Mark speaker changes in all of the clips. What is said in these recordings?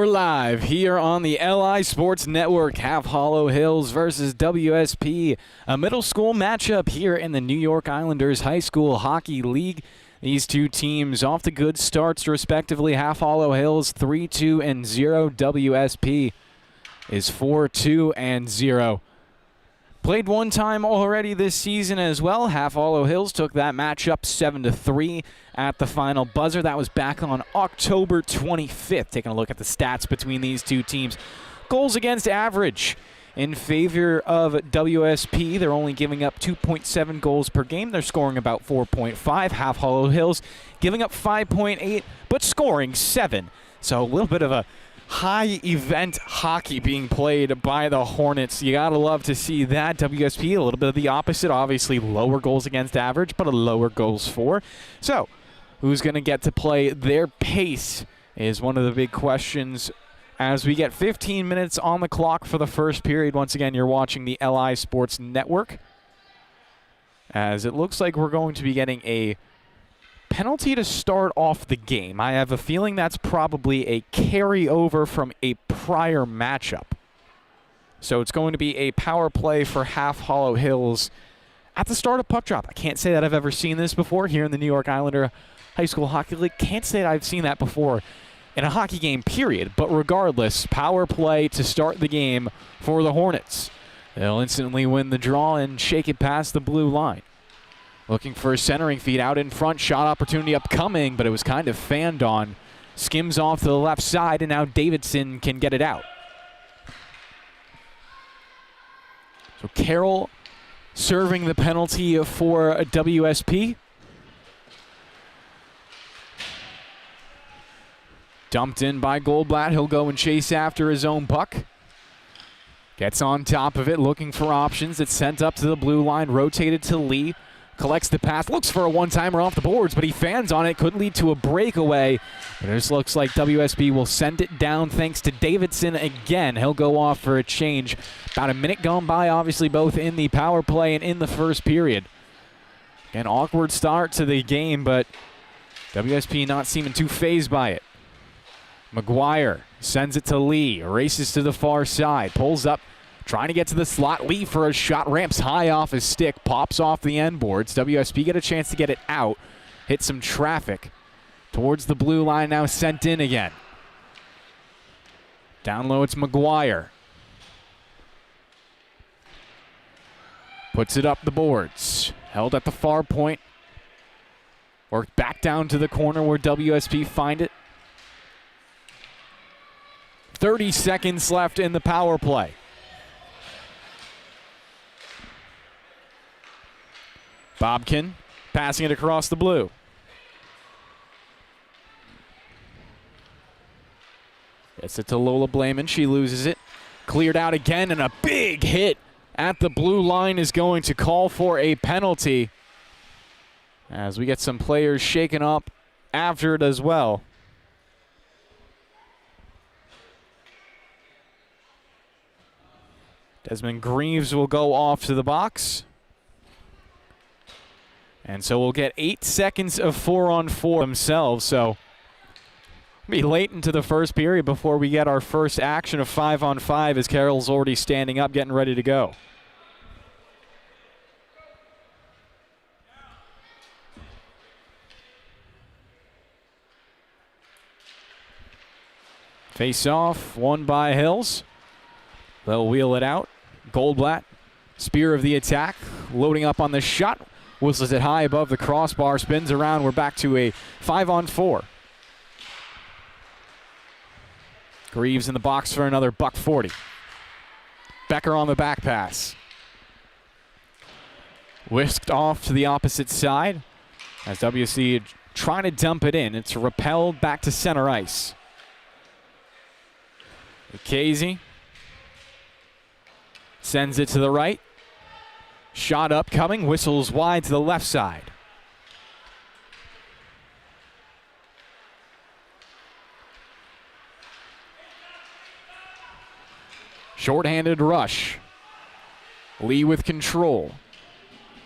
Speaker 1: we're live here on the LI Sports Network. Half Hollow Hills versus WSP, a middle school matchup here in the New York Islanders High School Hockey League. These two teams off to good starts respectively. Half Hollow Hills 3-2-0. WSP is 4-2-0. Played one time already this season as well. Half Hollow Hills took that matchup 7-3 at the final buzzer. That was back on October 25th. Taking a look at the stats between these two teams. Goals against average in favor of WSP. They're only giving up 2.7 goals per game. They're scoring about 4.5. Half Hollow Hills giving up 5.8, but scoring 7. So a little bit of a high event hockey being played by the Hornets. You gotta love to see that. WSP a little bit of the opposite, obviously lower goals against average, but a lower goals for. So who's gonna get to play their pace is one of the big questions as we get 15 minutes on the clock for the first period. Once again, you're watching the LI Sports Network, as it looks like we're going to be getting a penalty to start off the game. I have a feeling that's probably a carryover from a prior matchup. So it's going to be a power play for Half Hollow Hills at the start of puck drop. I can't say that I've ever seen this before here in the New York Islander High School Hockey League. Can't say that I've seen that before in a hockey game, period. But regardless, power play to start the game for the Hornets. They'll instantly win the draw and shake it past the blue line. Looking for a centering feed out in front. Shot opportunity upcoming, but it was kind of fanned on. Skims off to the left side, and now Davidson can get it out. So Carroll serving the penalty for a WSP. Dumped in by Goldblatt. He'll go and chase after his own puck. Gets on top of it, looking for options. It's sent up to the blue line, rotated to Lee. Collects the pass, looks for a one-timer off the boards, but he fans on it. Could lead to a breakaway. But it just looks like WSB will send it down thanks to Davidson again. He'll go off for a change. About a minute gone by, obviously, both in the power play and in the first period. An awkward start to the game, but WSP not seeming too fazed by it. McGuire sends it to Lee, races to the far side, pulls up, trying to get to the slot. Lee for a shot, ramps high off his stick, pops off the end boards. WSP get a chance to get it out, hit some traffic towards the blue line, now sent in again. Down low, it's McGuire. Puts it up the boards, held at the far point. Worked back down to the corner where WSP find it. 30 seconds left in the power play. Bobkin passing it across the blue. Gets it to Lola Blaman. She loses it. Cleared out again, and a big hit at the blue line is going to call for a penalty, as we get some players shaken up after it as well. Desmond Greaves will go off to the box. And so we'll get 8 seconds of 4-on-4 themselves. So it'll be late into the first period before we get our first action of 5-on-5, as Carroll's already standing up, getting ready to go. Face off, won by Hills. They'll wheel it out. Goldblatt, spear of the attack, loading up on the shot. Whistles it high above the crossbar, spins around. We're back to a 5-on-4. Greaves in the box for another $140. Becker on the back pass. Whisked off to the opposite side as WC trying to dump it in. It's repelled back to center ice. Casey sends it to the right. Shot upcoming, whistles wide to the left side. Short-handed rush. Lee with control.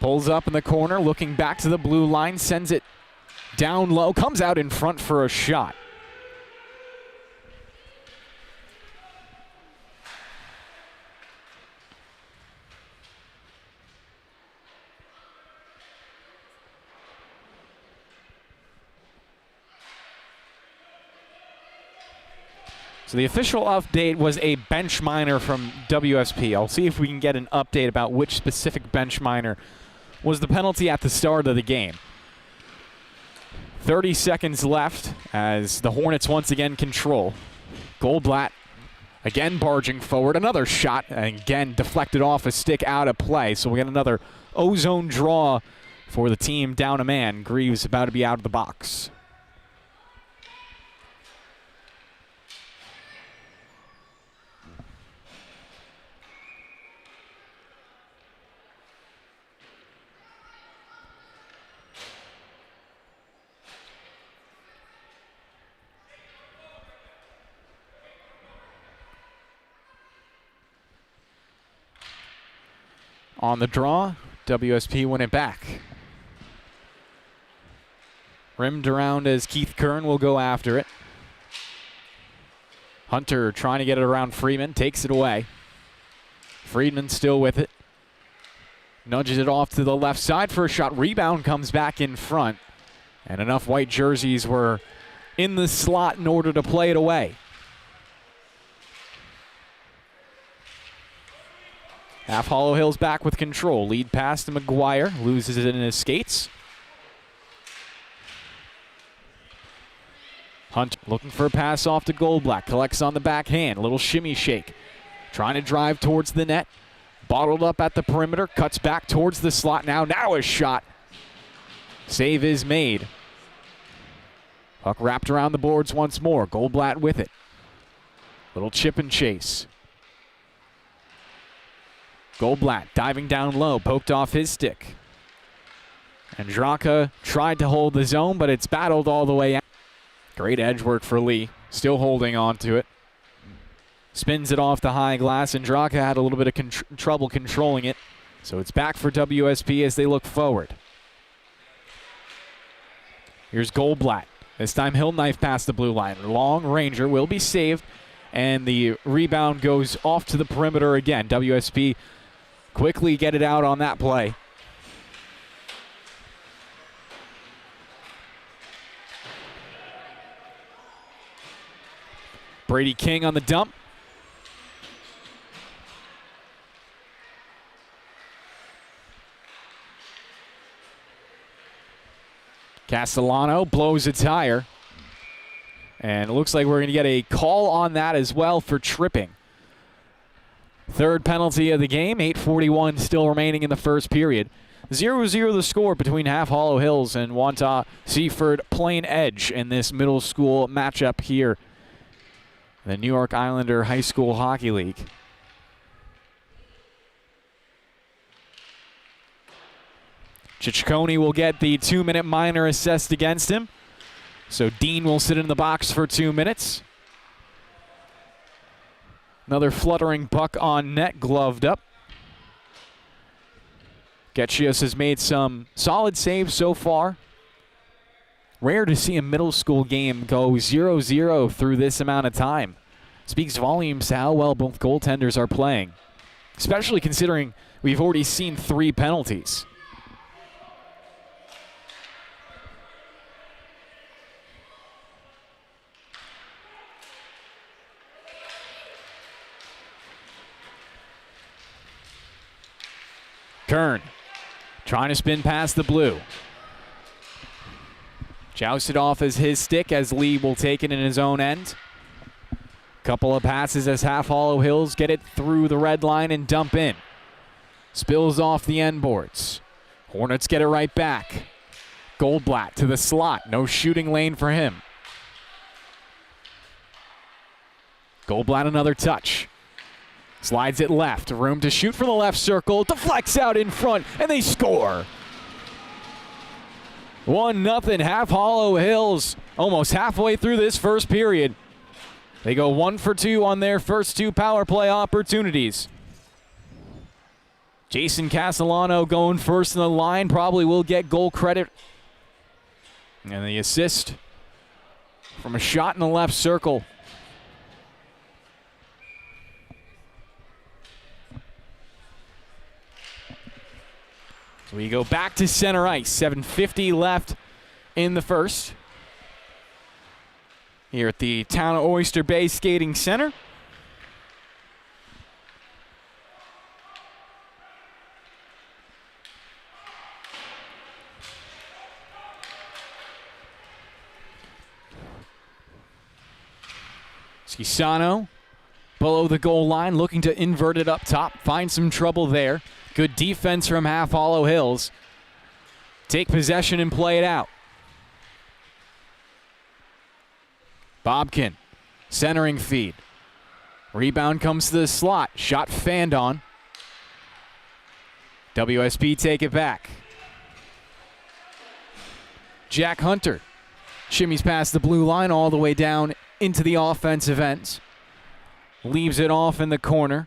Speaker 1: Pulls up in the corner, looking back to the blue line, sends it down low, comes out in front for a shot. So the official update was a bench minor from WSP. I'll see if we can get an update about which specific bench minor was the penalty at the start of the game. 30 seconds left as the Hornets once again control. Goldblatt again barging forward. Another shot, and again deflected off a stick out of play. So we get another ozone draw for the team down a man. Greaves about to be out of the box. On the draw, WSP win it back. Rimmed around as Keith Kern will go after it. Hunter trying to get it around Freeman, takes it away. Friedman still with it. Nudges it off to the left side for a shot. Rebound comes back in front. And enough white jerseys were in the slot in order to play it away. Half Hollow Hills back with control. Lead pass to McGuire. Loses it in his skates. Hunt looking for a pass off to Goldblatt. Collects on the backhand. Little shimmy shake. Trying to drive towards the net. Bottled up at the perimeter. Cuts back towards the slot now. Now a shot. Save is made. Puck wrapped around the boards once more. Goldblatt with it. Little chip and chase. Goldblatt diving down low, poked off his stick. And Draka tried to hold the zone, but it's battled all the way out. Great edge work for Lee, still holding on to it. Spins it off the high glass, and Draka had a little bit of trouble controlling it. So it's back for WSP as they look forward. Here's Goldblatt. This time he'll knife past the blue line. Long ranger will be saved, and the rebound goes off to the perimeter again. WSP quickly get it out on that play. Brady King on the dump. Castellano blows a tire. And it looks like we're going to get a call on that as well for tripping. Third penalty of the game, 8:41 still remaining in the first period. 0-0 the score between Half Hollow Hills and Wantagh Seaford Plainedge in this middle school matchup here in the New York Islander High School Hockey League. Ciccone will get the 2-minute minor assessed against him. So Dean will sit in the box for 2 minutes. Another fluttering puck on net, gloved up. Getchius has made some solid saves so far. Rare to see a middle school game go 0-0 through this amount of time. Speaks volumes to how well both goaltenders are playing, especially considering we've already seen 3 penalties. Kern trying to spin past the blue. Jousted off as his stick as Lee will take it in his own end. Couple of passes as Half Hollow Hills get it through the red line and dump in. Spills off the end boards. Hornets get it right back. Goldblatt to the slot. No shooting lane for him. Goldblatt another touch. Slides it left. Room to shoot from the left circle. Deflects out in front, and they score. 1-0 Half Hollow Hills. Almost halfway through this first period. They go 1 for 2 on their first 2 power play opportunities. Jason Castellano going first in the line. Probably will get goal credit. And the assist from a shot in the left circle. We go back to center ice. 7:50 left in the first. here at the Town of Oyster Bay Skating Center. Schisano below the goal line, looking to invert it up top, find some trouble there. Good defense from Half Hollow Hills. Take possession and play it out. Bobkin, centering feed. Rebound comes to the slot. Shot fanned on. WSP take it back. Jack Hunter shimmies past the blue line all the way down into the offensive ends. Leaves it off in the corner.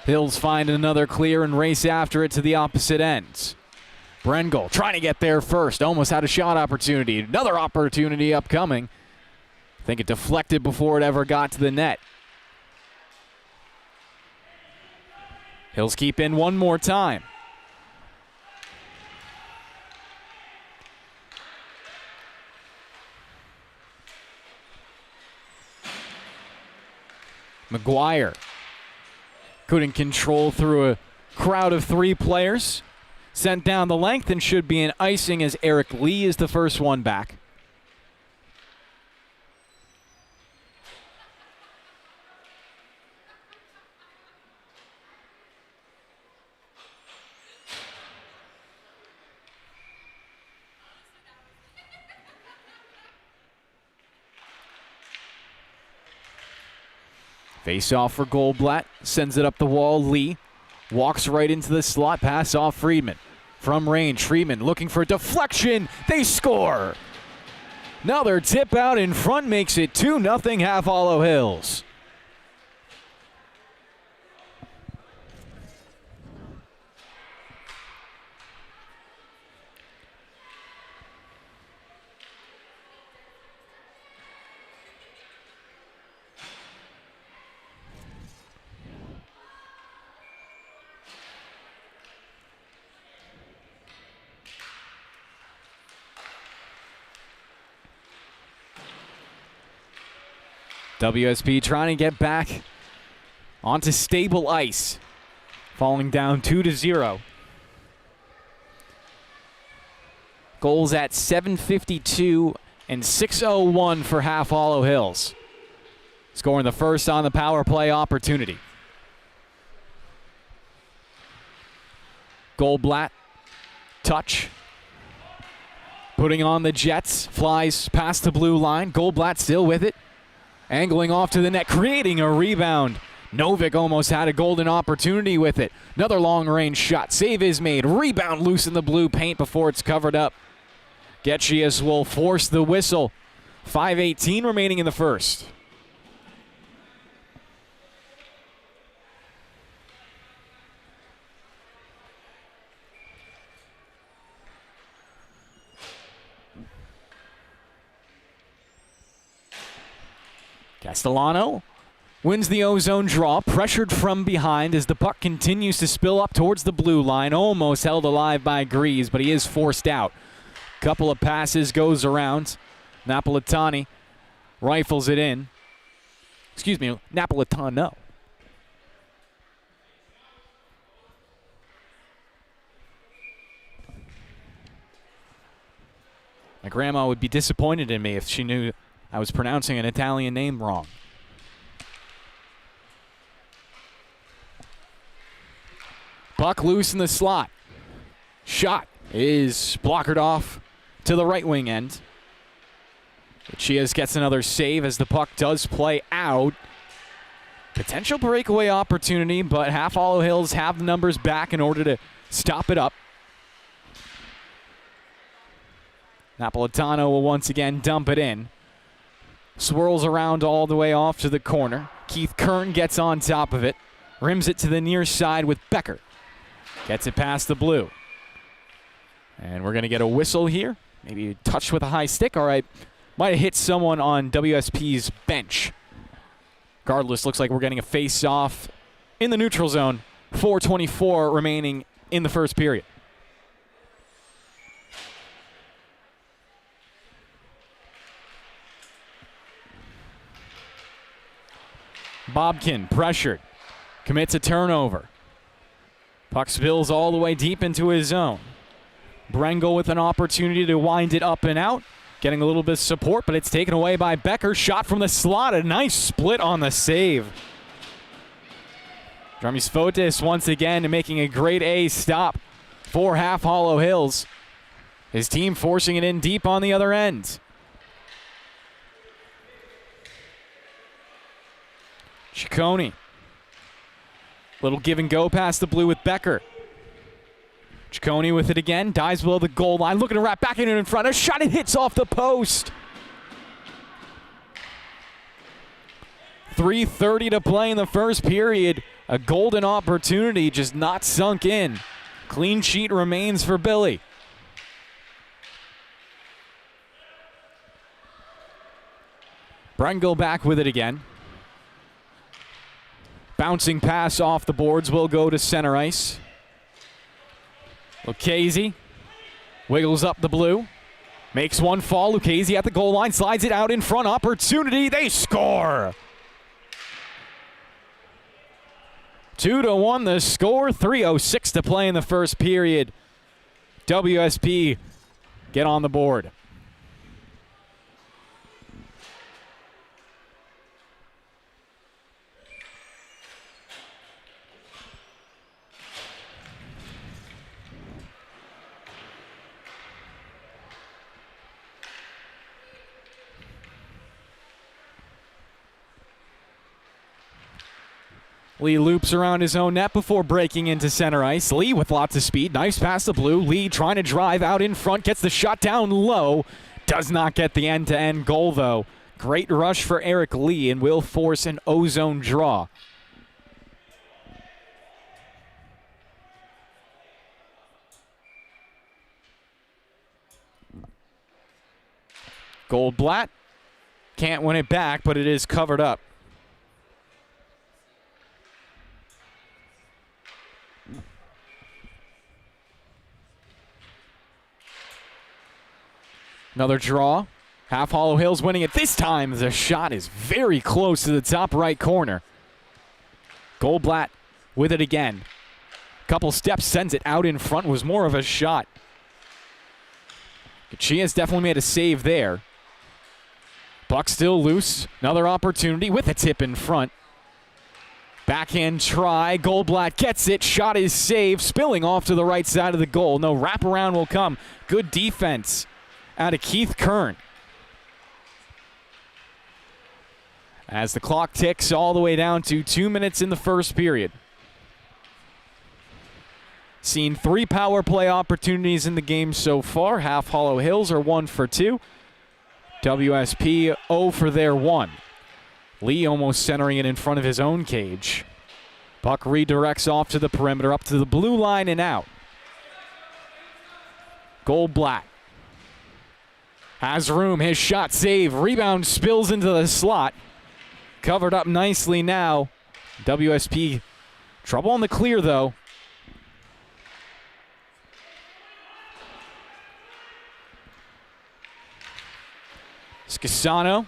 Speaker 1: Hills find another clear and race after it to the opposite ends. Brengel trying to get there first. Almost had a shot opportunity. Another opportunity upcoming. I think it deflected before it ever got to the net. Hills keep in one more time. McGuire couldn't control through a crowd of three players. Sent down the length and should be an icing as Eric Lee is the first one back. Face off for Goldblatt, sends it up the wall. Lee walks right into the slot, pass off Friedman. From range, Friedman looking for a deflection. They score. Another tip out in front makes it 2-0 Half Hollow Hills. WSP trying to get back onto stable ice, falling down 2-0. Goals at 7:52 and 6:01 for Half Hollow Hills. Scoring the first on the power play opportunity. Goldblatt, touch. Putting on the Jets, flies past the blue line. Goldblatt still with it. Angling off to the net, creating a rebound. Novick almost had a golden opportunity with it. Another long-range shot. Save is made. Rebound loose in the blue paint before it's covered up. Getchius will force the whistle. 5:18 remaining in the first. Castellano wins the ozone draw, pressured from behind as the puck continues to spill up towards the blue line. Almost held alive by Grease, but he is forced out. Couple of passes goes around. Napolitani rifles it in. Excuse me, Napolitano. My grandma would be disappointed in me if she knew I was pronouncing an Italian name wrong. Puck loose in the slot. Shot is blockered off to the right wing end. Chias gets another save as the puck does play out. Potential breakaway opportunity, but Half Hollow Hills have the numbers back in order to stop it up. Napolitano will once again dump it in. Swirls around all the way off to the corner. Keith Kern gets on top of it. Rims it to the near side with Becker. Gets it past the blue. And we're going to get a whistle here. Maybe a touch with a high stick. All right. Might have hit someone on WSP's bench. Regardless, looks like we're getting a face-off in the neutral zone. 4:24 remaining in the first period. Bobkin pressured. Commits a turnover. Puck spills all the way deep into his zone. Brengel with an opportunity to wind it up and out. Getting a little bit of support, but it's taken away by Becker. Shot from the slot. A nice split on the save. Dramis Fotis once again making a grade A stop for Half Hollow Hills. His team forcing it in deep on the other end. Ciccone. Little give and go past the blue with Becker. Ciccone with it again, dives below the goal line, looking to wrap back in front. A shot, it hits off the post. 3:30 to play in the first period. A golden opportunity just not sunk in. Clean sheet remains for Billy. Brengel back with it again. Bouncing pass off the boards will go to center ice. Lucchese wiggles up the blue. Makes one fall. Lucchese at the goal line. Slides it out in front. Opportunity. They score. 2-1 the score. 3:06 to play in the first period. WSP get on the board. Lee loops around his own net before breaking into center ice. Lee with lots of speed. Nice pass to blue. Lee trying to drive out in front. Gets the shot down low. Does not get the end-to-end goal, though. Great rush for Eric Lee and will force an O-zone draw. Goldblatt can't win it back, but it is covered up. Another draw. Half Hollow Hills winning it. This time the shot is very close to the top right corner. Goldblatt with it again. Couple steps, sends it out in front. Was more of a shot. Kachia's definitely made a save there. Puck still loose. Another opportunity with a tip in front. Backhand try. Goldblatt gets it. Shot is saved. Spilling off to the right side of the goal. No wraparound will come. Good defense out of Keith Kern. As the clock ticks all the way down to 2 minutes in the first period. Seen 3 power play opportunities in the game so far. Half Hollow Hills are 1 for 2. WSP 0 for their 1. Lee almost centering it in front of his own cage. Puck redirects off to the perimeter, up to the blue line and out. Goldblatt has room, his shot save, rebound spills into the slot. Covered up nicely now. WSP trouble on the clear though. Scasano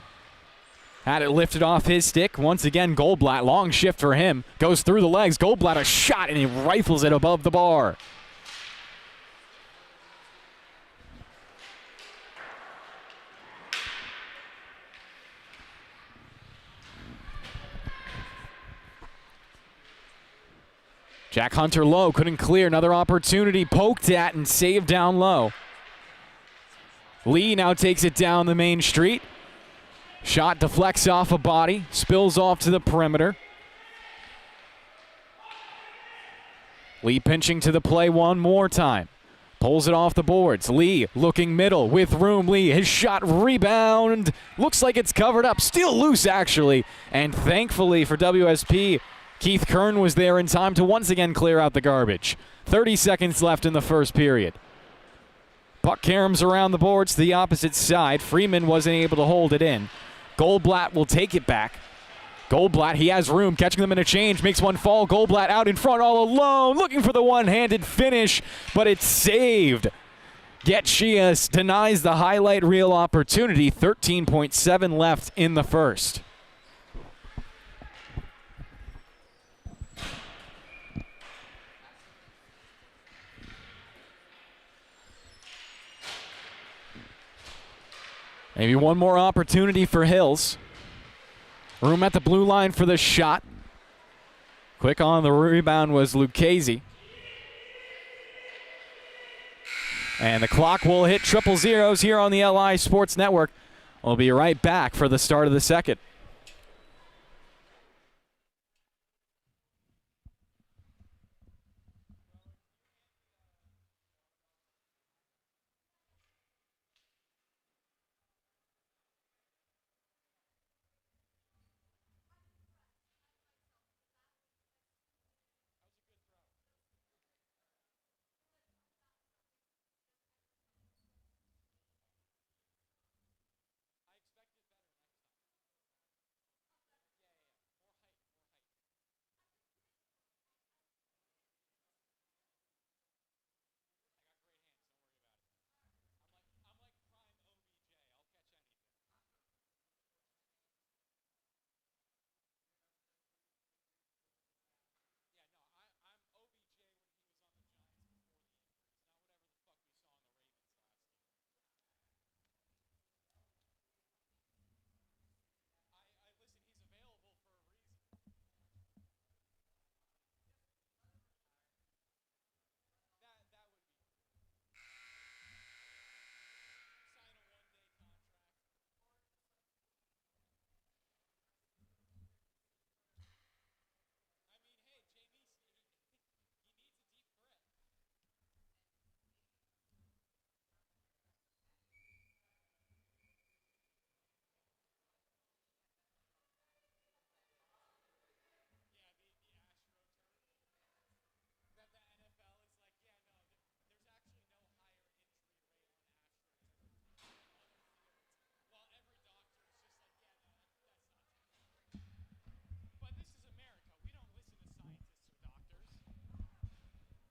Speaker 1: had it lifted off his stick. Once again, Goldblatt, long shift for him. Goes through the legs. Goldblatt a shot and he rifles it above the bar. Jack Hunter low, couldn't clear. Another opportunity poked at and saved down low. Lee now takes it down the main street. Shot deflects off a body, spills off to the perimeter. Lee pinching to the play one more time. Pulls it off the boards. Lee looking middle with room. Lee, his shot rebound. Looks like it's covered up. Still loose, actually. And thankfully for WSP, Keith Kern was there in time to once again clear out the garbage. 30 seconds left in the first period. Puck caroms around the boards to the opposite side. Freeman wasn't able to hold it in. Goldblatt will take it back. Goldblatt, he has room, catching them in a change, makes one fall. Goldblatt out in front all alone, looking for the one-handed finish, but it's saved. Getchias denies the highlight reel opportunity. 13.7 left in the first. Maybe one more opportunity for Hills. Room at the blue line for the shot. Quick on the rebound was Lucchese. And the clock will hit triple zeros here on the LI Sports Network. We'll be right back for the start of the second.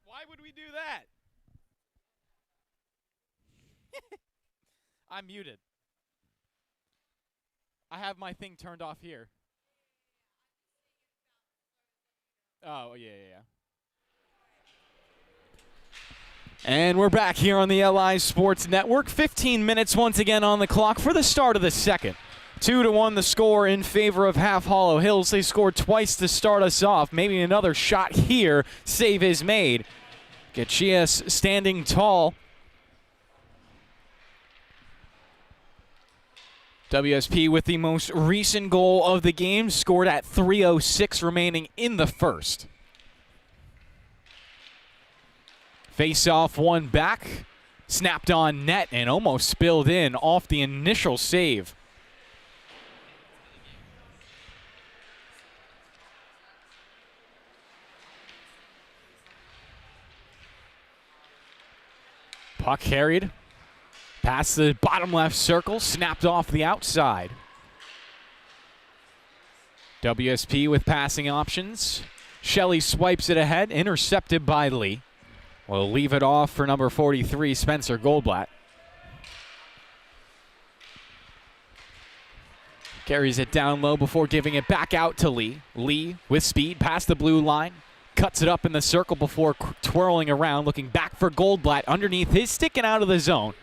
Speaker 2: Why would we do that? I'm muted. I have my thing turned off here. Oh, yeah.
Speaker 1: And we're back here on the LI Sports Network. 15 minutes once again on the clock for the start of the second. 2-1 the score in favor of Half Hollow Hills. They scored twice to start us off. Maybe another shot here. Save is made. Gachias standing tall. WSP with the most recent goal of the game, scored at 3:06 remaining in the first. Face-off one back, snapped on net and almost spilled in off the initial save. Puck carried. Past the bottom left circle, snapped off the outside. WSP with passing options. Shelley swipes it ahead, intercepted by Lee. We'll leave it off for number 43, Spencer Goldblatt. Carries it down low before giving it back out to Lee. Lee with speed past the blue line. Cuts it up in the circle before twirling around, looking back for Goldblatt underneath his stick and out of the zone.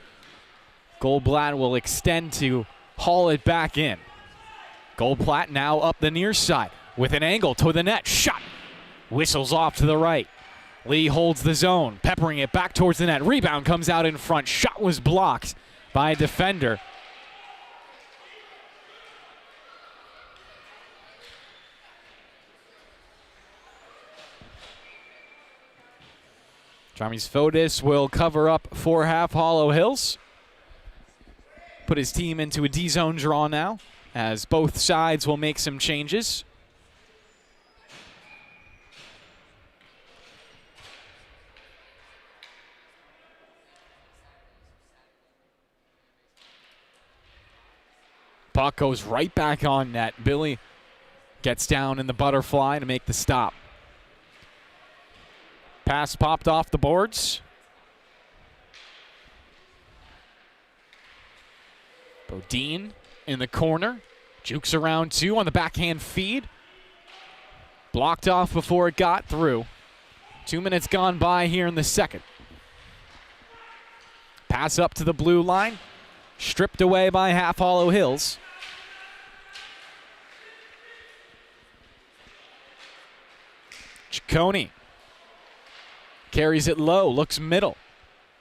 Speaker 1: Goldblatt will extend to haul it back in. Goldblatt now up the near side with an angle to the net. Shot. Whistles off to the right. Lee holds the zone, peppering it back towards the net. Rebound comes out in front. Shot was blocked by a defender. Jarmis Fotis will cover up for Half Hollow Hills. Put his team into a D-zone draw now, as both sides will make some changes. Puck goes right back on net. Billy gets down in the butterfly to make the stop. Pass popped off the boards. Bodine in the corner. Jukes around two on the backhand feed. Blocked off before it got through. 2 minutes gone by here in the second. Pass up to the blue line. stripped away by Half Hollow Hills. Ciccone carries it low, looks middle.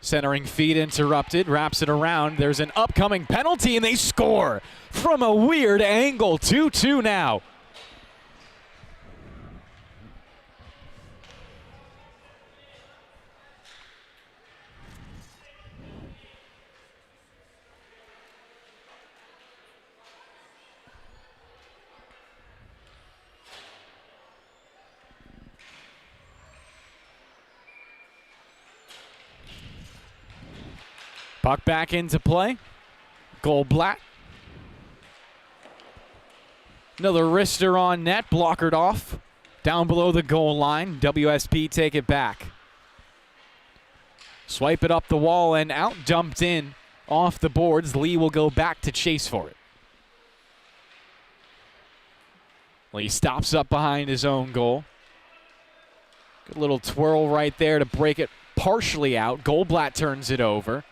Speaker 1: Centering feed interrupted, wraps it around. There's an upcoming penalty, and they score from a weird angle. 2-2 now. Puck back into play. Goldblatt. Another wrister on net, blockered off. Down below the goal line. WSP take it back. Swipe it up the wall and out, dumped in off the boards. Lee will go back to chase for it. Lee stops up behind his own goal. Good little twirl right there to break it partially out. Goldblatt turns it over.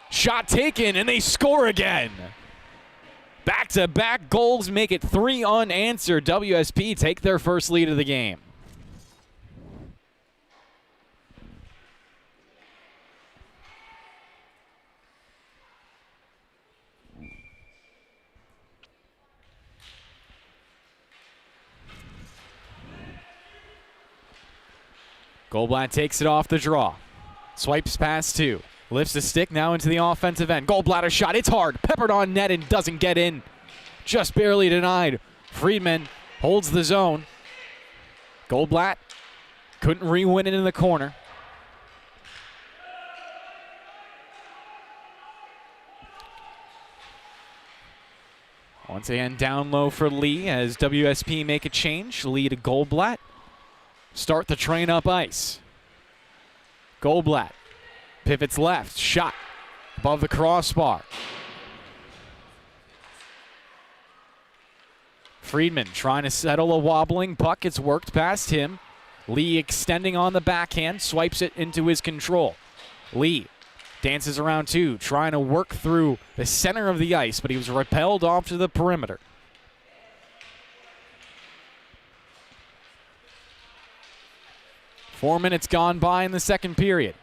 Speaker 1: Shot taken, and they score again. Back-to-back goals make it 3 unanswered. WSP take their first lead of the game. Goldblatt takes it off the draw. Swipes past 2. Lifts the stick now into the offensive end. Goldblatt shot. It's hard. Peppered on net and doesn't get in. Just barely denied. Friedman holds the zone. Goldblatt couldn't re-win it in the corner. Once again, down low for Lee as WSP make a change. Lee to Goldblatt. Start the train up ice. Goldblatt. Pivots left, shot above the crossbar. Friedman trying to settle a wobbling puck. It's worked past him. Lee extending on the backhand, swipes it into his control. Lee dances around 2, trying to work through the center of the ice, but he was repelled off to the perimeter. Four minutes gone by in the second period.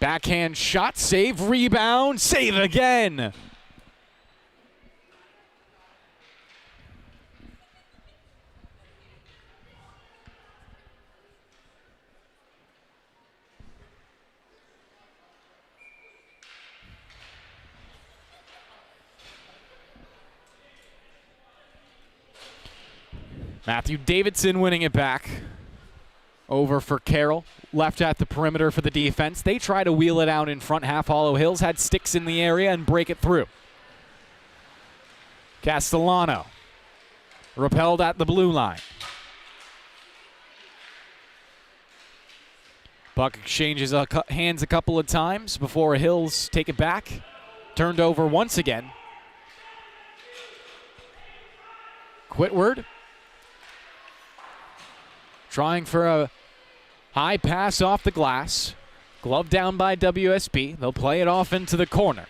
Speaker 1: Backhand shot, save, rebound, save again. Matthew Davidson winning it back. Over for Carroll. Left at the perimeter for the defense. They try to wheel it out in front. Half Hollow Hills had sticks in the area and break it through. Castellano. Repelled at the blue line. Puck exchanges hands a couple of times before Hills take it back. Turned over once again. Quitward. Trying for a high pass off the glass. Glove down by WSP. They'll play it off into the corner.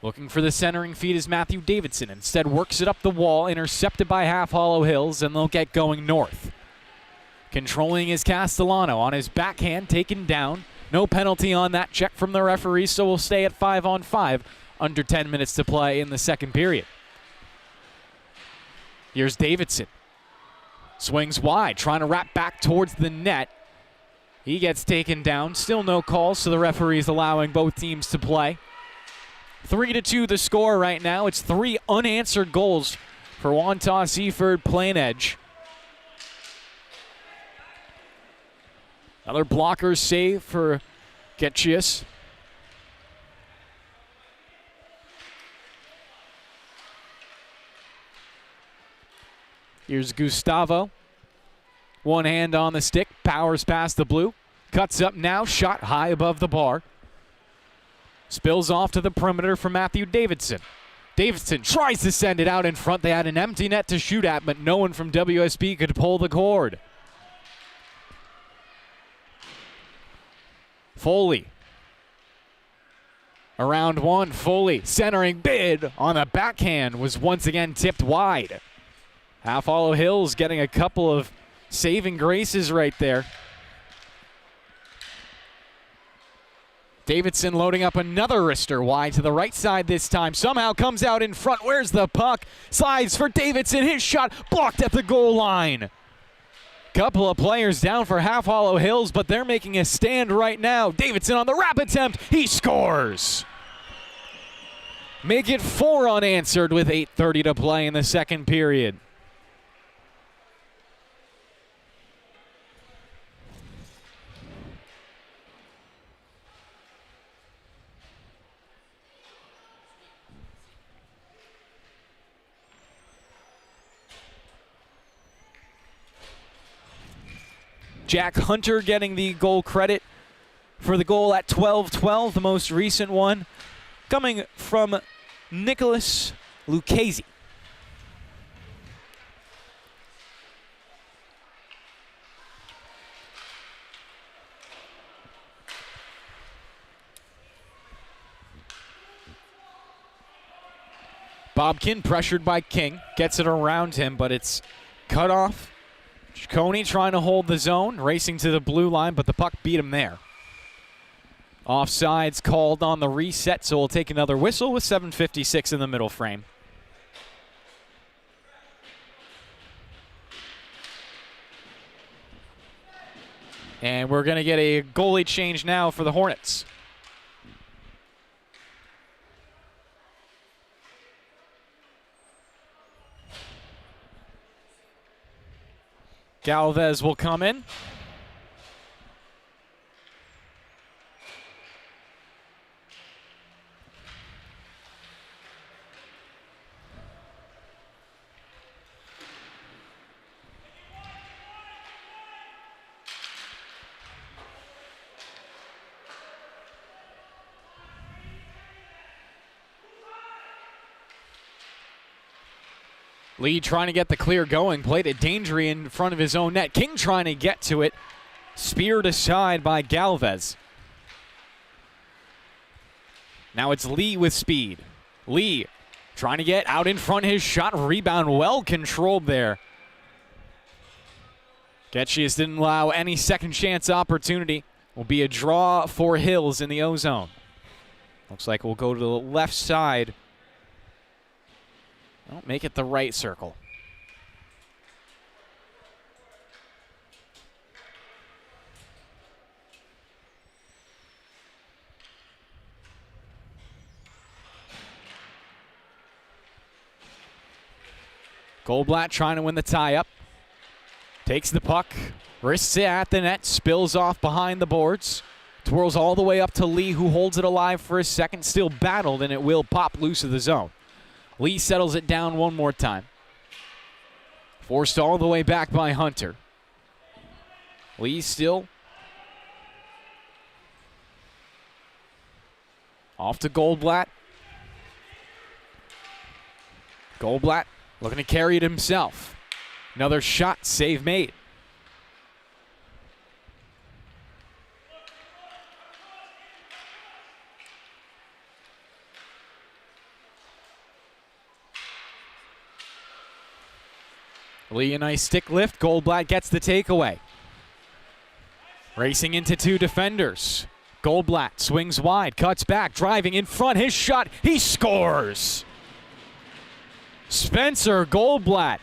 Speaker 1: Looking for the centering feed is Matthew Davidson. Instead works it up the wall, intercepted by Half Hollow Hills, and they'll get going north. Controlling is Castellano on his backhand, taken down. No penalty on that check from the referee, so we'll stay at 5-on-5. Under 10 minutes to play in the second period. Here's Davidson. Swings wide, trying to wrap back towards the net. He gets taken down. Still no calls, so the referee's allowing both teams to play. 3-2 the score right now. It's 3 unanswered goals for Wantagh, Seaford, Plainedge. Another blocker save for Getchius. Here's Gustavo. One hand on the stick, powers past the blue. Cuts up now, shot high above the bar. Spills off to the perimeter for Matthew Davidson. Davidson tries to send it out in front. They had an empty net to shoot at, but no one from WSP could pull the cord. Foley. Around one, Foley centering bid on the backhand was once again tipped wide. Half Hollow Hills getting a couple of saving graces right there. Davidson loading up another wrister wide to the right side this time. Somehow comes out in front. Where's the puck? Slides for Davidson. His shot blocked at the goal line. Couple of players down for Half Hollow Hills, but they're making a stand right now. Davidson on the wrap attempt. He scores. Make it 4 unanswered with 8:30 to play in the second period. Jack Hunter getting the goal credit for the goal at 12-12, the most recent one, coming from Nicholas Lucchese. Bobkin pressured by King, gets it around him, but it's cut off. Coney trying to hold the zone, racing to the blue line, but the puck beat him there. Offsides called on the reset, so we'll take another whistle with 7:56 in the middle frame. And we're going to get a goalie change now for the Hornets. Galvez will come in. Lee trying to get the clear going, played it dangerously in front of his own net. King trying to get to it, speared aside by Galvez. Now it's Lee with speed. Lee trying to get out in front, his shot, rebound well controlled there. Getchius didn't allow any second chance opportunity. Will be a draw for Hills in the O-zone. Looks like we'll go to the left side. Don't make it the right circle. Goldblatt trying to win the tie-up. Takes the puck, wrists it at the net, spills off behind the boards. Twirls all the way up to Lee, who holds it alive for a second. Still battled, and it will pop loose of the zone. Lee settles it down one more time. Forced all the way back by Hunter. Lee still off to Goldblatt. Goldblatt looking to carry it himself. Another shot, save made. Lee a nice stick lift. Goldblatt gets the takeaway. Racing into two defenders. Goldblatt swings wide, cuts back, driving in front. His shot, he scores! Spencer Goldblatt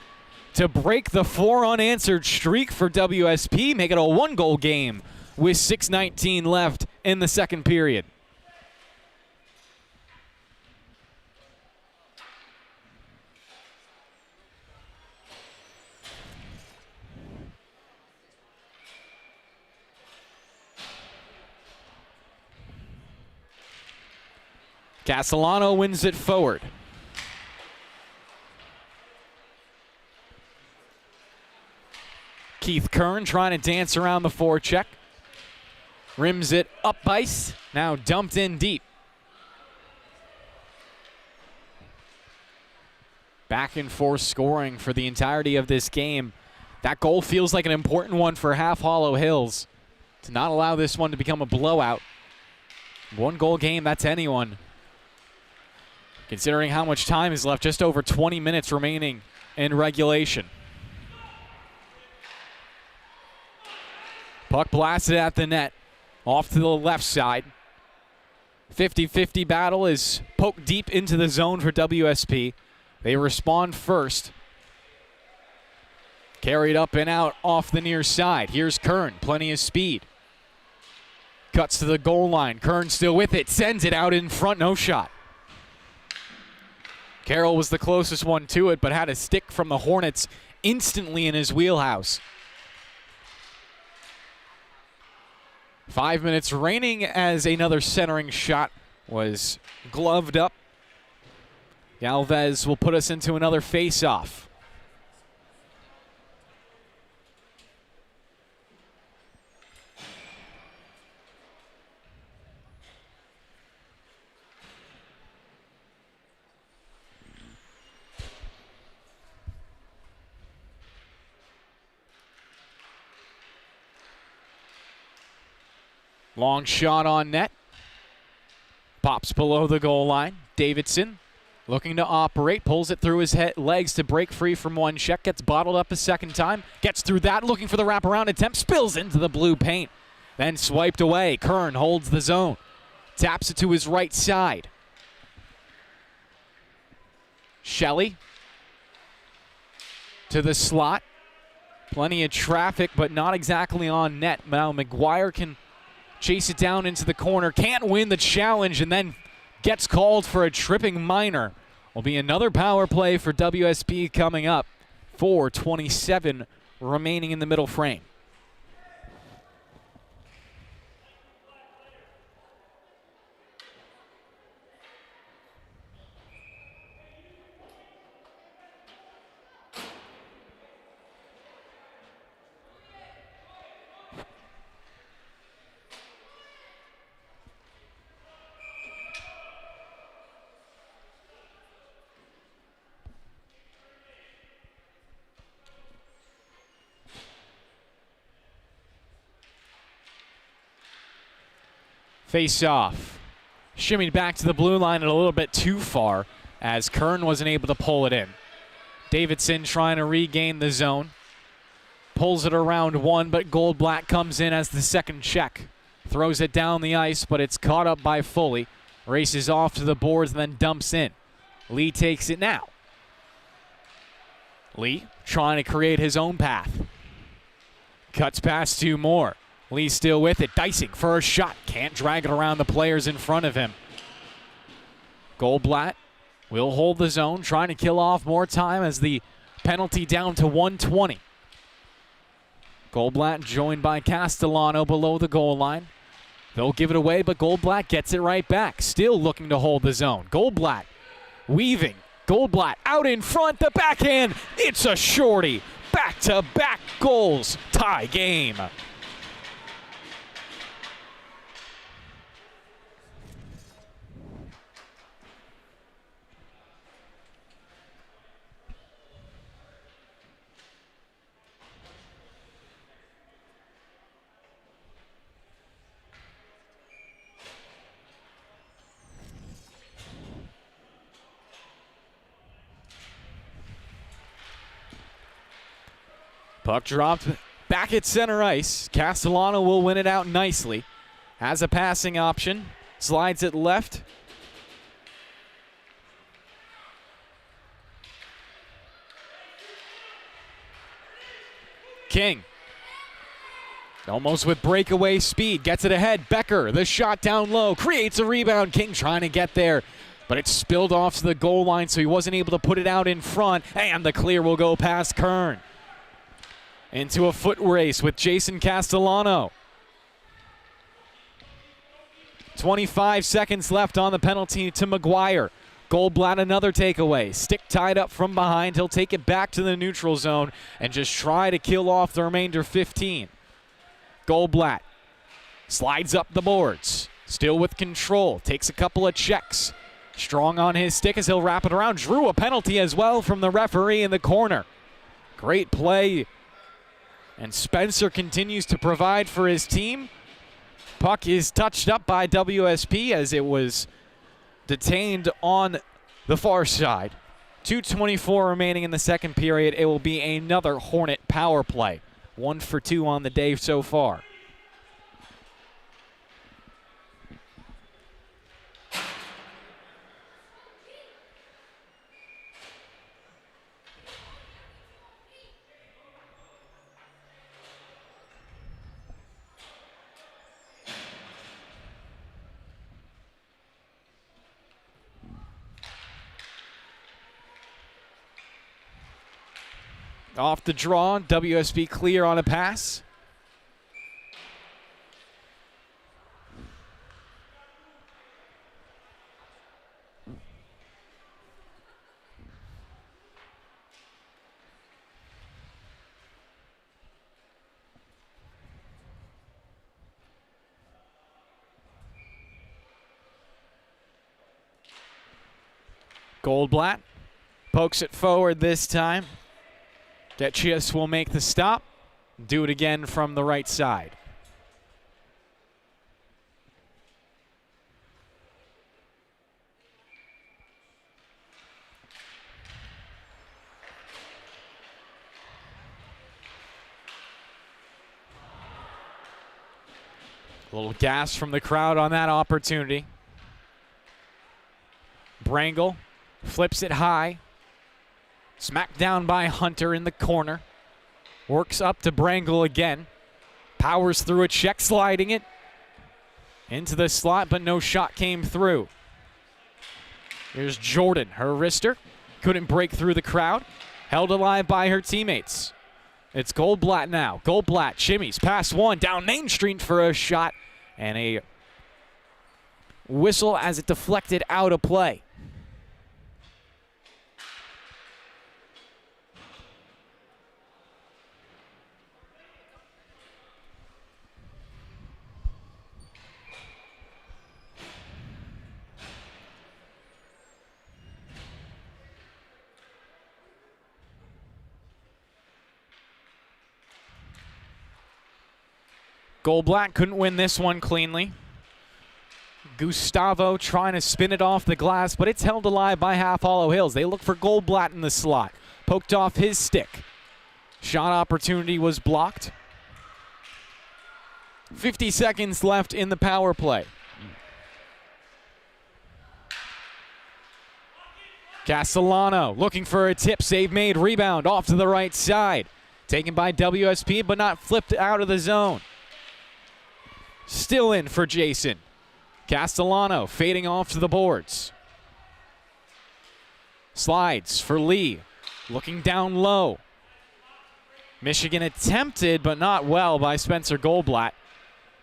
Speaker 1: to break the 4 unanswered streak for WSP, make it a 1-goal game with 6:19 left in the second period. Castellano wins it forward. Keith Kern trying to dance around the forecheck. Rims it up ice, now dumped in deep. Back and forth scoring for the entirety of this game. That goal feels like an important one for Half Hollow Hills to not allow this one to become a blowout. 1 goal game, that's anyone. Considering how much time is left, just over 20 minutes remaining in regulation. Puck blasted at the net, off to the left side. 50-50 battle is poked deep into the zone for WSP. They respond first. Carried up and out off the near side. Here's Kern, plenty of speed. Cuts to the goal line. Kern still with it, sends it out in front, no shot. Carroll was the closest one to it, but had a stick from the Hornets instantly in his wheelhouse. 5 minutes reigning as another centering shot was gloved up. Galvez will put us into another face-off. Long shot on net. Pops below the goal line. Davidson looking to operate. Pulls it through his legs to break free from one check. Gets bottled up a second time. Gets through that. Looking for the wraparound attempt. Spills into the blue paint. Then swiped away. Kern holds the zone. Taps it to his right side. Shelley to the slot. Plenty of traffic, but not exactly on net. Now McGuire can chase it down into the corner, can't win the challenge, and then gets called for a tripping minor. Will be another power play for WSP coming up. 4:27 remaining in the middle frame. Face off. Shimmied back to the blue line and a little bit too far as Kern wasn't able to pull it in. Davidson trying to regain the zone. Pulls it around one, but Goldblatt comes in as the second check. Throws it down the ice, but it's caught up by Foley. Races off to the boards and then dumps in. Lee takes it now. Lee trying to create his own path. Cuts past 2 more. Lee still with it, dicing for a shot. Can't drag it around the players in front of him. Goldblatt will hold the zone, trying to kill off more time as the penalty down to 120. Goldblatt joined by Castellano below the goal line. They'll give it away, but Goldblatt gets it right back. Still looking to hold the zone. Goldblatt weaving. Goldblatt out in front, the backhand. It's a shorty. Back-to-back goals. Tie game. Puck dropped back at center ice. Castellano will win it out nicely. Has a passing option. Slides it left. King. Almost with breakaway speed. Gets it ahead. Becker, the shot down low. Creates a rebound. King trying to get there. But it spilled off to the goal line, so he wasn't able to put it out in front. And the clear will go past Kern. Into a foot race with Jason Castellano. 25 seconds left on the penalty to McGuire. Goldblatt another takeaway. Stick tied up from behind. He'll take it back to the neutral zone and just try to kill off the remainder 15. Goldblatt slides up the boards. Still with control. Takes a couple of checks. Strong on his stick as he'll wrap it around. Drew a penalty as well from the referee in the corner. Great play. And Spencer continues to provide for his team. Puck is touched up by WSP as it was detained on the far side. 2:24 remaining in the second period. It will be another Hornet power play. 1 for 2 on the day so far. Off the draw, WSP clear on a pass. Goldblatt pokes it forward this time. Detchius will make the stop. Do it again from the right side. A little gas from the crowd on that opportunity. Brangle flips it high. Smacked down by Hunter in the corner. Works up to Brangle again. Powers through it, check sliding it. Into the slot, but no shot came through. Here's Jordan, her wrister. Couldn't break through the crowd. Held alive by her teammates. It's Goldblatt now. Goldblatt shimmies past one, down Main Street for a shot. And a whistle as it deflected out of play. Goldblatt couldn't win this one cleanly. Gustavo trying to spin it off the glass, but it's held alive by Half Hollow Hills. They look for Goldblatt in the slot. Poked off his stick. Shot opportunity was blocked. 50 seconds left in the power play. Castellano looking for a tip, save made, rebound off to the right side. Taken by WSP, but not flipped out of the zone. Still in for Jason. Castellano fading off to the boards. Slides for Lee. Looking down low. Michigan attempted, but not well by Spencer Goldblatt.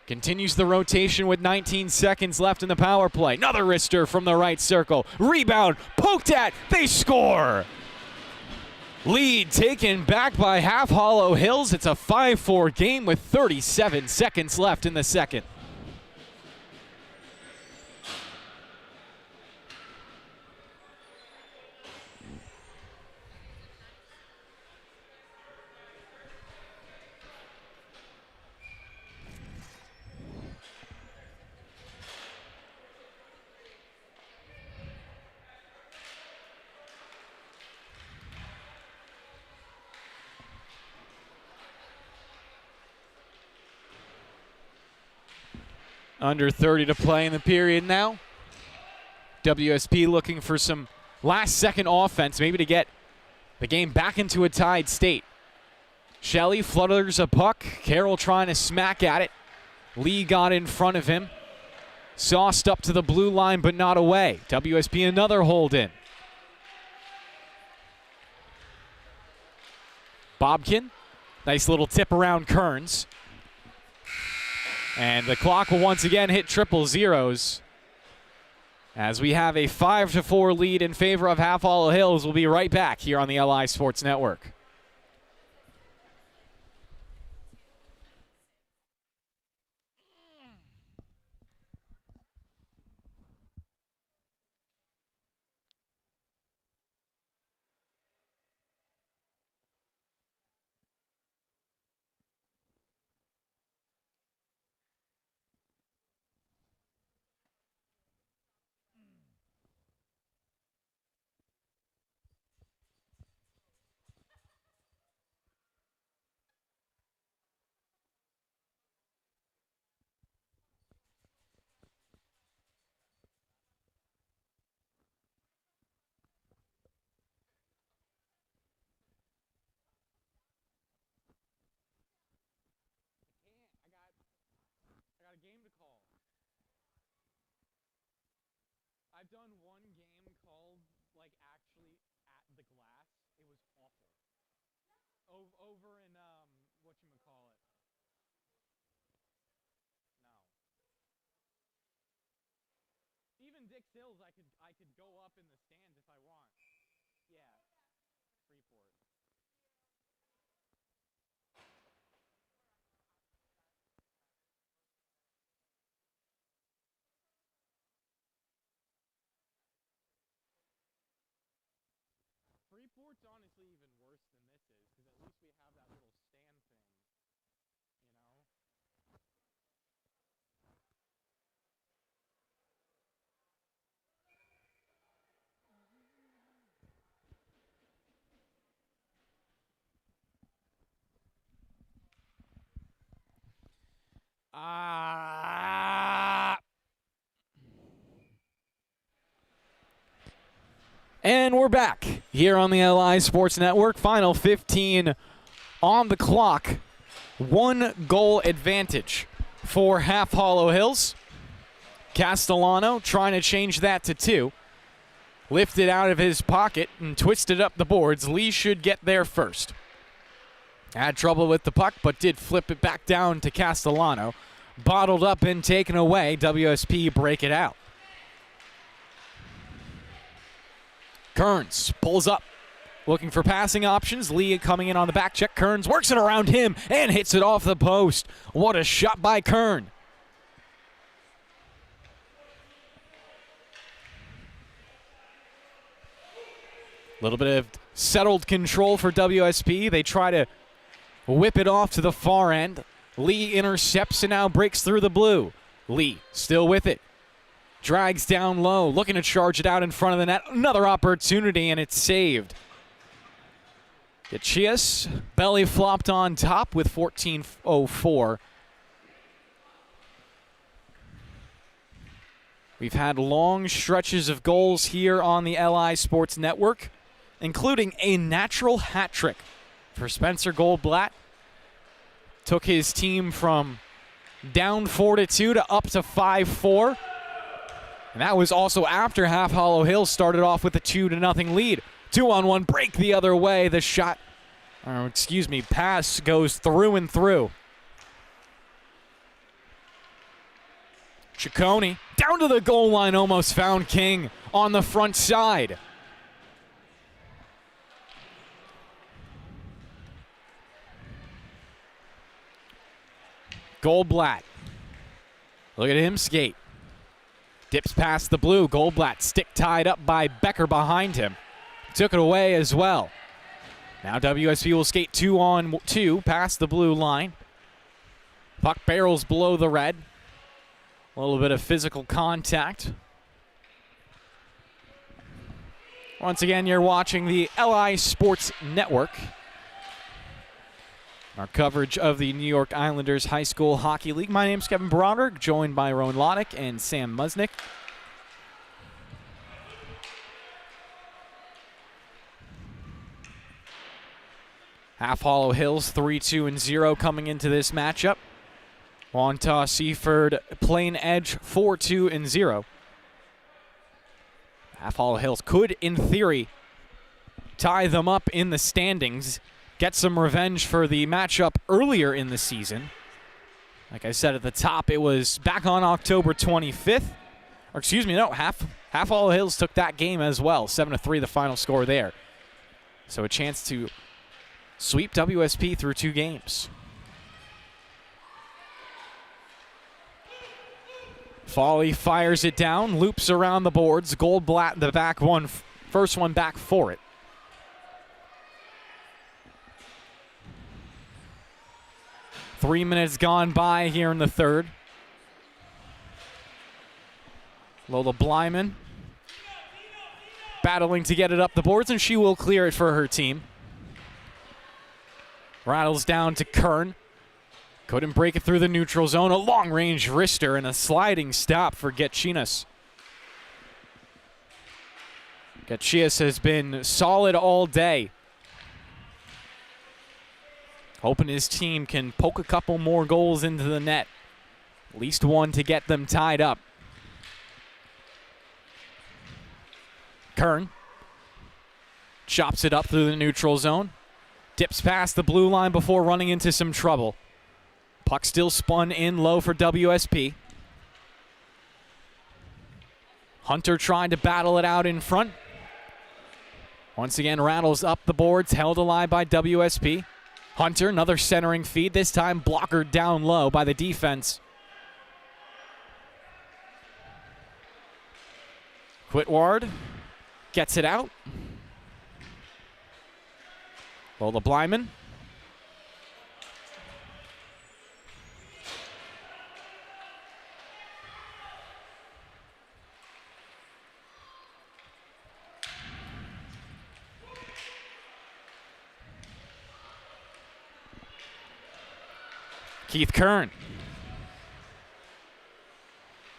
Speaker 1: Continues the rotation with 19 seconds left in the power play. Another wrister from the right circle. Rebound, poked at, they score! Lead taken back by Half Hollow Hills. It's a 5-4 game with 37 seconds left in the second. Under 30 to play in the period now. WSP looking for some last-second offense, maybe to get the game back into a tied state. Shelley flutters a puck. Carroll trying to smack at it. Lee got in front of him. Sauced up to the blue line, but not away. WSP another hold in. Bobkin, nice little tip around Kearns. And the clock will once again hit triple zeros as we have a 5-4 lead in favor of Half Hollow Hills. We'll be right back here on the LI Sports Network.
Speaker 2: call? I've done one game called, like, actually at the glass. It was awful. Over in, whatchamacallit. No. Even Dix Hills, I could go up in the stands if I want. Yeah. Freeport. Freeport's honestly even worse than this is, because at least we have that little stand thing, you know?
Speaker 1: And we're back here on the LI Sports Network. Final 15 on the clock. 1 goal advantage for Half Hollow Hills. Castellano trying to change that to 2. Lifted out of his pocket and twisted up the boards. Lee should get there first. Had trouble with the puck, but did flip it back down to Castellano. Bottled up and taken away. WSP break it out. Kearns pulls up, looking for passing options. Lee coming in on the back check. Kearns works it around him and hits it off the post. What a shot by Kern. A little bit of settled control for WSP. They try to whip it off to the far end. Lee intercepts and now breaks through the blue. Lee still with it. Drags down low, looking to charge it out in front of the net. Another opportunity, and it's saved. Gachias belly flopped on top with 14:04. We've had long stretches of goals here on the LI Sports Network, including a natural hat trick for Spencer Goldblatt. Took his team from down 4-2 to up to 5-4. And that was also after Half Hollow Hills started off with a 2-0 lead. 2-on-1 break the other way. The shot, pass goes through and through. Ciccone down to the goal line, almost found King on the front side. Goldblatt. Look at him skate. Dips past the blue. Goldblatt stick tied up by Becker behind him. Took it away as well. Now WSP will skate 2-on-2 past the blue line. Puck barrels below the red. A little bit of physical contact. Once again, you're watching the LI Sports Network. Our coverage of the New York Islanders High School Hockey League. My name's Kevin Broderick, joined by Rowan Loddick and Sam Musnick. Half Hollow Hills 3-2-0 coming into this matchup. Wantagh, Seaford, Plainedge 4-2-0. Half Hollow Hills could, in theory, tie them up in the standings. Get some revenge for the matchup earlier in the season. Like I said at the top, it was back on October 25th. Or excuse me, no, Half Hollow Hills took that game as well. 7-3 the final score there. So a chance to sweep WSP through 2 games. Foley fires it down, loops around the boards. Goldblatt, the back one, first one back for it. Three minutes gone by here in the third. Lola Blyman battling to get it up the boards, and she will clear it for her team. Rattles down to Kern. Couldn't break it through the neutral zone. A long-range wrister and a sliding stop for Getchinas. Getchias has been solid all day. Hoping his team can poke a couple more goals into the net. At least one to get them tied up. Kern chops it up through the neutral zone. Dips past the blue line before running into some trouble. Puck still spun in low for WSP. Hunter trying to battle it out in front. Once again, rattles up the boards, held alive by WSP. Hunter, another centering feed, this time blockered down low by the defense. Whitward gets it out. Lola Blyman. Keith Kern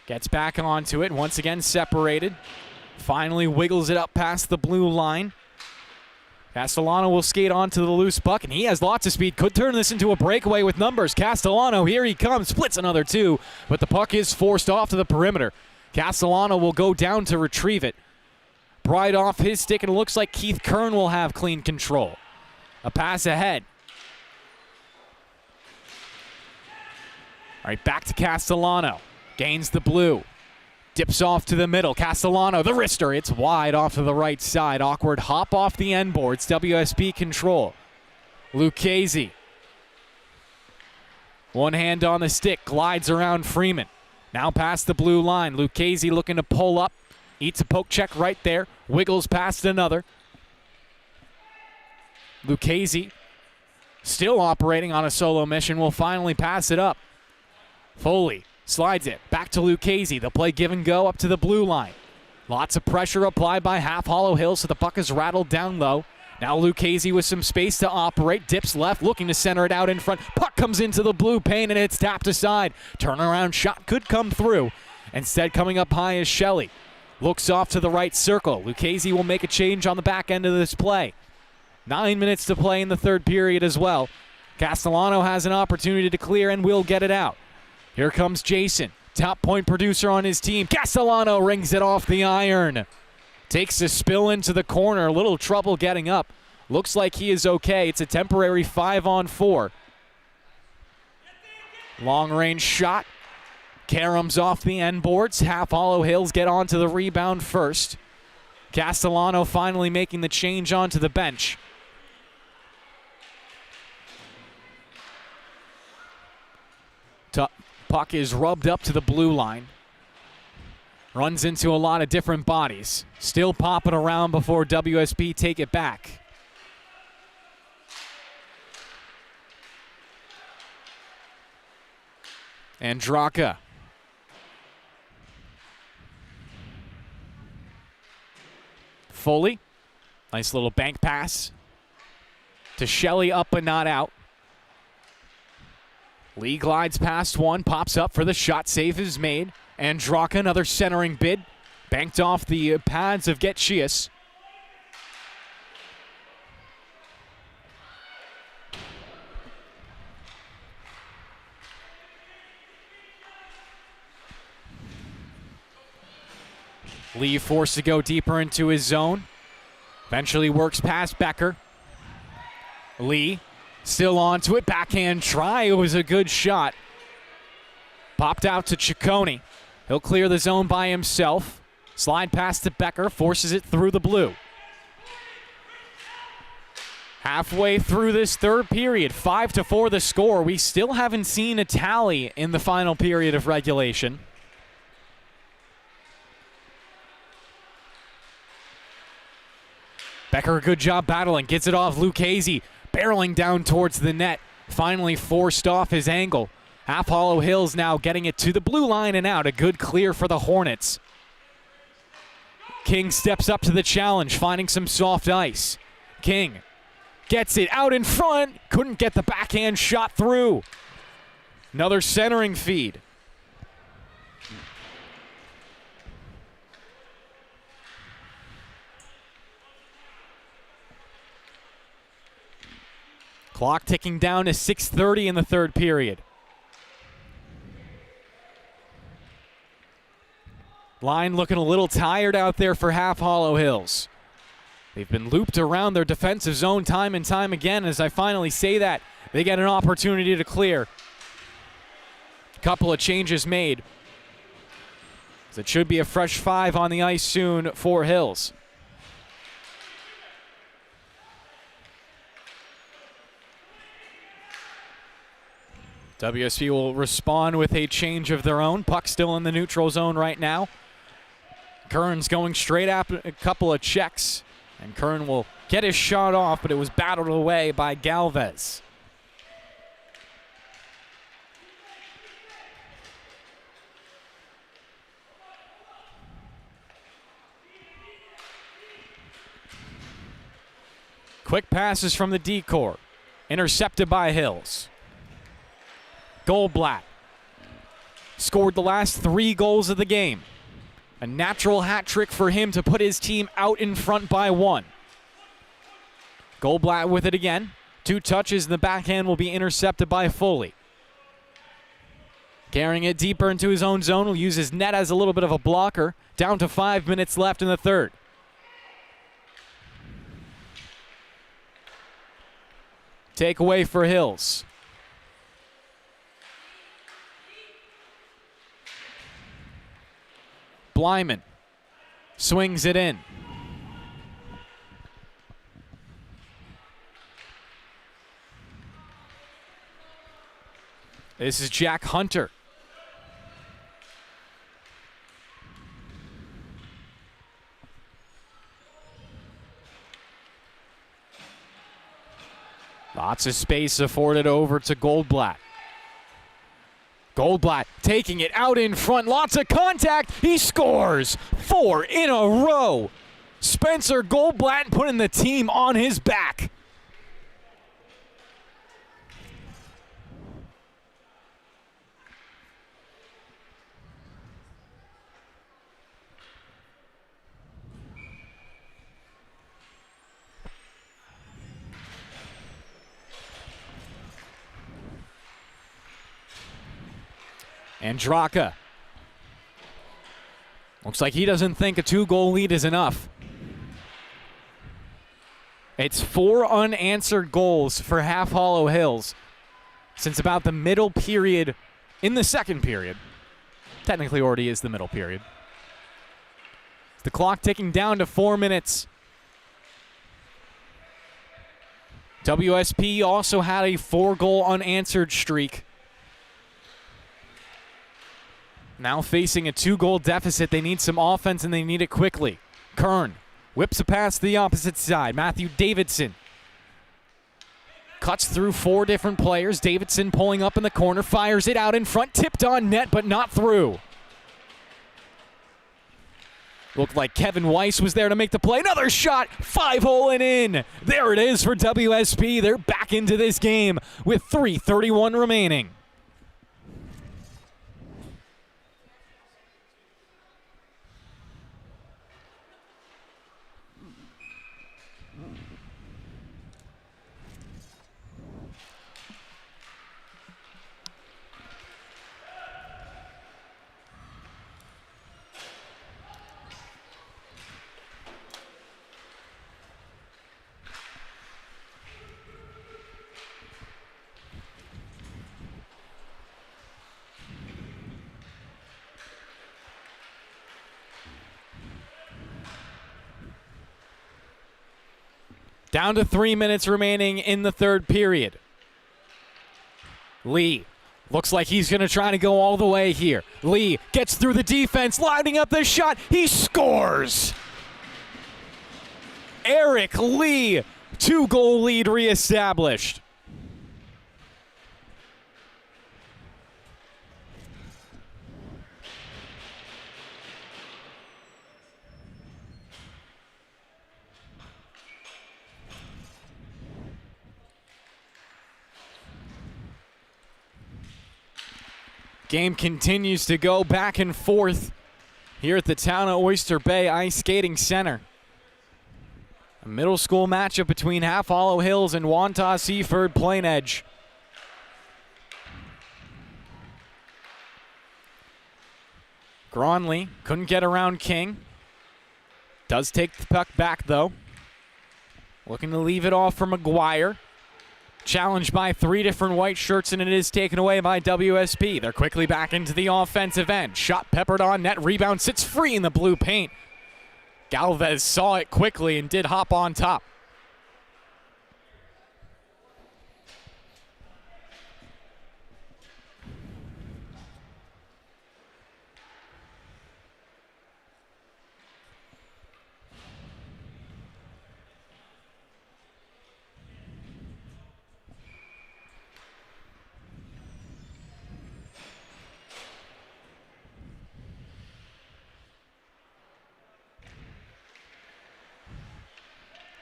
Speaker 1: gets back onto it, once again separated. Finally wiggles it up past the blue line. Castellano will skate onto the loose puck, and he has lots of speed. Could turn this into a breakaway with numbers. Castellano, here he comes, splits another two, but the puck is forced off to the perimeter. Castellano will go down to retrieve it. Right off his stick, and it looks like Keith Kern will have clean control. A pass ahead. All right, back to Castellano. Gains the blue. Dips off to the middle. Castellano, the wrister. It's wide off to the right side. Awkward hop off the end boards. WSP control. Lucchese. One hand on the stick. Glides around Freeman. Now past the blue line. Lucchese looking to pull up. Eats a poke check right there. Wiggles past another. Lucchese, still operating on a solo mission, will finally pass it up. Foley slides it back to Lucchese. They'll play give and go up to the blue line. Lots of pressure applied by Half Hollow Hill, so the puck is rattled down low. Now Lucchese with some space to operate. Dips left, looking to center it out in front. Puck comes into the blue paint, and it's tapped aside. Turnaround shot could come through. Instead, coming up high is Shelley. Looks off to the right circle. Lucchese will make a change on the back end of this play. 9 minutes to play in the third period as well. Castellano has an opportunity to clear and will get it out. Here comes Jason, top point producer on his team. Castellano rings it off the iron. Takes a spill into the corner, a little trouble getting up. Looks like he is okay. It's a temporary 5-on-4. Long range shot. Karams off the end boards. Half Hollow Hills get onto the rebound first. Castellano finally making the change onto the bench. Puck is rubbed up to the blue line. Runs into a lot of different bodies. Still popping around before WSP take it back. Andraka. Foley. Nice little bank pass to Shelley, up but not out. Lee glides past one, pops up for the shot. Save is made. Andraka, another centering bid. Banked off the pads of Getchius. Lee forced to go deeper into his zone. Eventually works past Becker. Lee still onto it. Backhand try. It was a good shot. Popped out to Ciccone. He'll clear the zone by himself. Slide pass to Becker. Forces it through the blue. Halfway through this third period. 5-4 the score. We still haven't seen a tally in the final period of regulation. Becker, a good job battling. Gets it off Lucchese. Barreling down towards the net. Finally forced off his angle. Half Hollow Hills now getting it to the blue line and out. A good clear for the Hornets. King steps up to the challenge, finding some soft ice. King gets it out in front. Couldn't get the backhand shot through. Another centering feed. Clock ticking down to 6:30 in the third period. Line looking a little tired out there for Half Hollow Hills. They've been looped around their defensive zone time and time again. As I finally say that, they get an opportunity to clear. Couple of changes made. So it should be a fresh 5 on the ice soon for Hills. WSP will respond with a change of their own. Puck still in the neutral zone right now. Kern's going straight after a couple of checks, and Kern will get his shot off, but it was battled away by Galvez. Quick passes from the D-core, intercepted by Hills. Goldblatt scored the last 3 goals of the game. A natural hat trick for him to put his team out in front by 1. Goldblatt with it again. 2 touches, and the backhand will be intercepted by Foley. Carrying it deeper into his own zone, will use his net as a little bit of a blocker. Down to 5 minutes left in the third. Takeaway for Hills. Blyman swings it in. This is Jack Hunter. Lots of space afforded over to Goldblatt. Goldblatt taking it out in front. Lots of contact. He scores 4 in a row. Spencer Goldblatt putting the team on his back. Andraka. Looks like he doesn't think a 2-goal lead is enough. It's 4 unanswered goals for Half Hollow Hills since about the middle period in the second period. Technically already is the middle period. The clock ticking down to 4 minutes. WSP also had a 4-goal unanswered streak. Now facing a 2-goal deficit, they need some offense and they need it quickly. Kern whips a pass to the opposite side. Matthew Davidson cuts through 4 different players. Davidson pulling up in the corner, fires it out in front, tipped on net but not through. Looked like Kevin Weiss was there to make the play. Another shot, 5-hole and in. There it is for WSP. They're back into this game with 3:31 remaining. Down to 3 minutes remaining in the third period. Lee looks like he's going to try to go all the way here. Lee gets through the defense, lining up the shot. He scores! Eric Lee, 2-goal lead reestablished. Game continues to go back and forth here at the town of Oyster Bay Ice Skating Center. A middle school matchup between Half Hollow Hills and Wantagh Seaford Plainedge. Gronley couldn't get around King. Does take the puck back, though. Looking to leave it off for McGuire. Challenged by 3 different white shirts, and it is taken away by WSP. They're quickly back into the offensive end. Shot peppered on net. Rebound sits free in the blue paint. Galvez saw it quickly and did hop on top.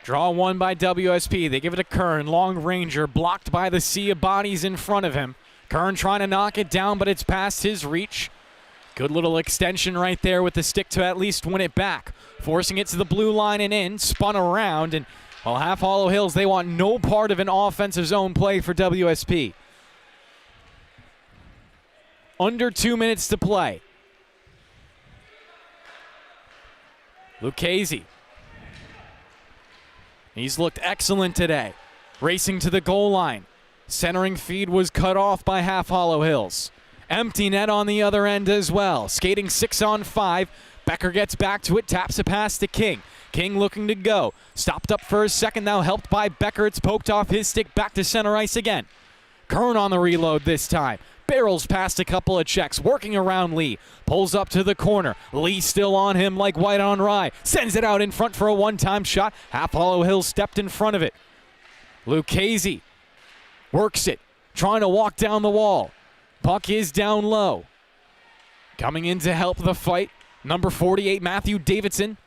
Speaker 1: Draw one by WSP. They give it to Kern. Long ranger blocked by the sea of bodies in front of him. Kern trying to knock it down, but it's past his reach. Good little extension right there with the stick to at least win it back. Forcing it to the blue line and in. Spun around. And while Half Hollow Hills, they want no part of an offensive zone play for WSP. Under 2 minutes to play. Lucchese. He's looked excellent today. Racing to the goal line. Centering feed was cut off by Half Hollow Hills. Empty net on the other end as well. Skating 6-on-5. Becker gets back to it, taps a pass to King. King looking to go. Stopped up for a second, now helped by Becker. It's poked off his stick, back to center ice again. Kern on the reload this time. Barrels past a couple of checks, working around Lee. Pulls up to the corner. Lee still on him like white on rye. Sends it out in front for a one-time shot. Half Hollow Hills stepped in front of it. Lucchese works it, trying to walk down the wall. Puck is down low. Coming in to help the fight, number 48, Matthew Davidson.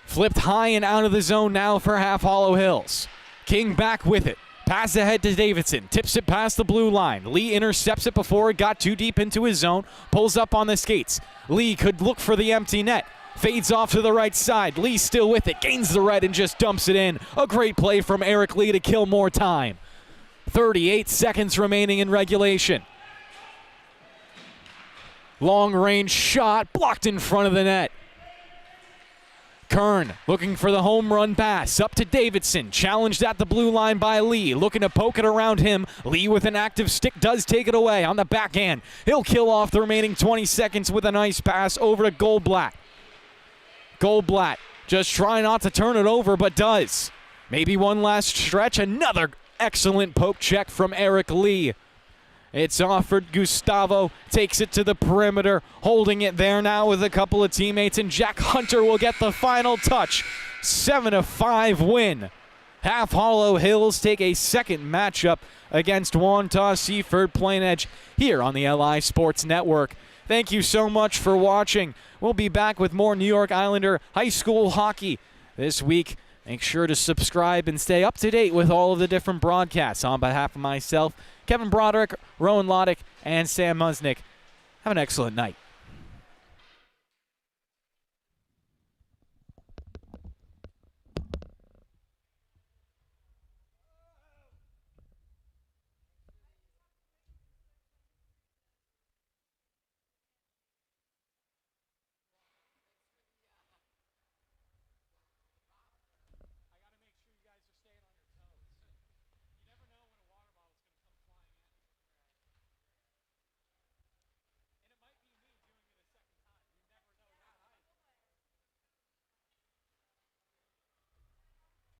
Speaker 1: Flipped high and out of the zone now for Half Hollow Hills. King back with it. Pass ahead to Davidson. Tips it past the blue line. Lee intercepts it before it got too deep into his zone. Pulls up on the skates. Lee could look for the empty net. Fades off to the right side. Lee still with it. Gains the red and just dumps it in. A great play from Eric Lee to kill more time. 38 seconds remaining in regulation. Long range shot blocked in front of the net. Kern looking for the home run pass up to Davidson. Challenged at the blue line by Lee. Looking to poke it around him. Lee with an active stick does take it away on the backhand. He'll kill off the remaining 20 seconds with a nice pass over to Goldblatt. Goldblatt just trying not to turn it over, but does. Maybe one last stretch. Another excellent poke check from Eric Lee. It's offered. Gustavo takes it to the perimeter, holding it there now with a couple of teammates, and Jack Hunter will get the final touch. 7-5 win. Half Hollow Hills take a second matchup against Wantagh Seaford Plainedge here on the LI Sports Network. Thank you so much for watching. We'll be back with more New York Islander high school hockey this week. Make sure to subscribe and stay up to date with all of the different broadcasts. On behalf of myself, Kevin Broderick, Rowan Loddick, and Sam Musnick, have an excellent night.